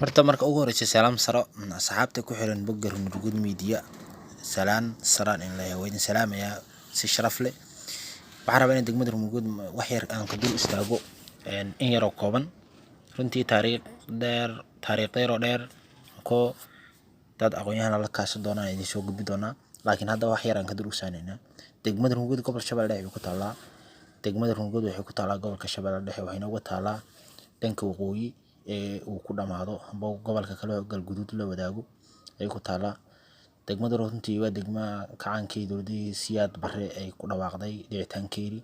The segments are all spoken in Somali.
Horta marka ugu horeysa salaam saro asxaabta ku xiran bogga Runurgud Media salaan saraan in la yahay salaamaya si sharaf leh waxaan rabaa in degmada Runurgud wax yar aan ka dul istaago in yar oo kooban runtii taariikh oo dheer ko dad aqoonyahan la kaashan doonaan idin soo gudbi doonaa laakiin hadda wax yar aan ka dul usaaneynaa degmada Runurgud gobolka Shabeelle ay ku taalaa degmada Runurgud waxay ku taalaa gobolka Shabeelle dhexe waxayna uga taalaa dhanka waqooyi uu ku dhamaado amba gobolka kale oo galguduud la wadaago ay ku taalaa degmada runtii waa degma kacankii dowladii siyaad barre ay ku dhawaaqday dhicitaankeedii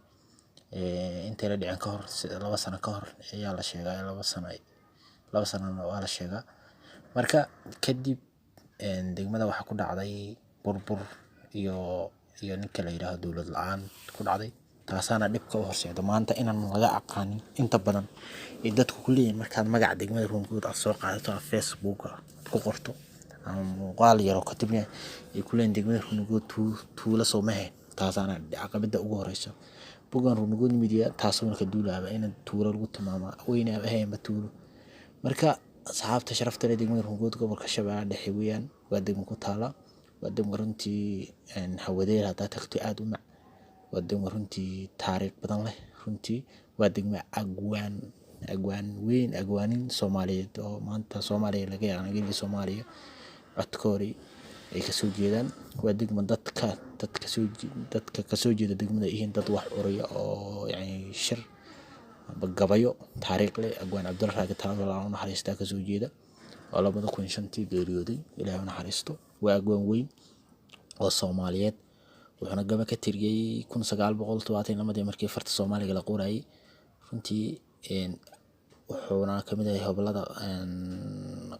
inta la dhicin ka hor 2 sano ka hor ayaa la sheegay 2 sano waa la sheegaa marka kadib degmada waxa ku dhacday burbur iyo ninka la yiraahdo dowlad la'aan ku dhacday taasana dhibka u horseedo maanta inaan laga aqaanin inta badan ee dadku ku leeyahay markaad magaca degmada Runurgud aad soo qaadato Facebook ku qorto ama muuqaal yar oo ka dibna ay ku leeyihiin degmada Runurgud tuulo Soomahe taasana caqabada ugu horeysa boggan Runurgud Media taasoo marka duulaaba in tuulo lagu tilmaamo weyna ahayn tuulo marka asxaabta sharafta leh degmada Runurgud gobolka Shabeelle dhexe weeyaan waa degmo ku taala waa degmo runtii hawadeer hada tagto aad u mac waa degmo runtii taariikh badan leh runtii waa degmo agwaanin Soomaaliyeed oo maanta Soomaaliya laga yaqaan Soomaaliya codkoori ay ka soo jeedaan waa degmo dadka ka soo jeeda degmada yihiin dad wax uraya oo yani shir gabayo taariikh leh agwaan Cabdulrahman Taalo la naxariista ka soo jeeda oo 2005 geeriyooday Ilaahay naxariisto waa agwaan weyn oo Soomaaliyeed wuxuuna gaba ka tiriyay 1972 markii farta Soomaaliga la qoraayay runtii wuxuuna kamid yahay hobalada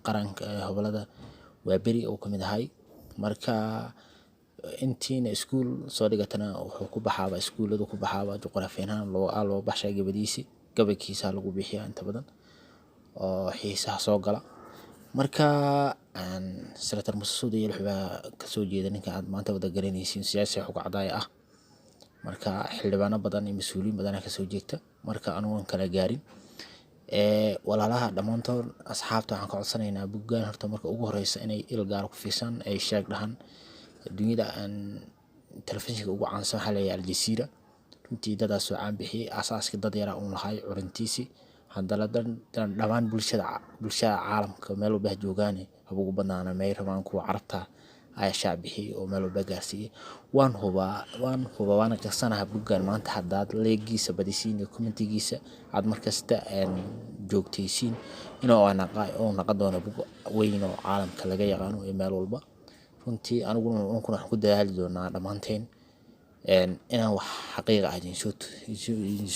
qaranka hobalada waa beri oo kamid ahay marka intiina iskuul soo dhigatana wuxuu ku baxaaba iskuulada ku baxaaba juqraafiyan loo baxshay gabadhiisi gabaykiisa lagu bixiyaa inta badan oo xiisaha soo gala marka Senator Muuse Suudi wuxuu ka soo jeeday ninka aad maanta wada garanaysiin siyaasi xog cadaay ah marka xildhibaano badan iyo mas'uuliyiin badan ka soo jeegta marka aanu kala gaarin walaalaha dhamaantood asxaabta waxaan ka codsanaynaa boggan horta marka ugu horeysa inay il gaar ku fiisan ay sheeg dhahan dunida telefishinka ugu caansan waxa la yahay Al Jazeera runtii dadaas oo caan bixiyay asaaska dad yar oo lahay curintiisi hadana dhamaan bulshada caalamka meel walba joogaan ugu banaana meey rabaan kuwa carabta ay shacbixi oo meel walba gaarsiiyay waan hubaa ka sanaha boggan maanta hadaad leegiisa badisiin commentigiisa aad markasta joogtaysiin inuu naqo doono bog weyn oo caalamka laga yaqaan ee meel walba runtii aniguna waxaan ku dadaali doonaa dhamaanteen inaan wax xaqiiqo ah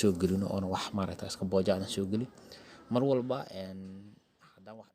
soo gelino oo wax maaragtay iska boojaan soo gelin mar walba hadaan wax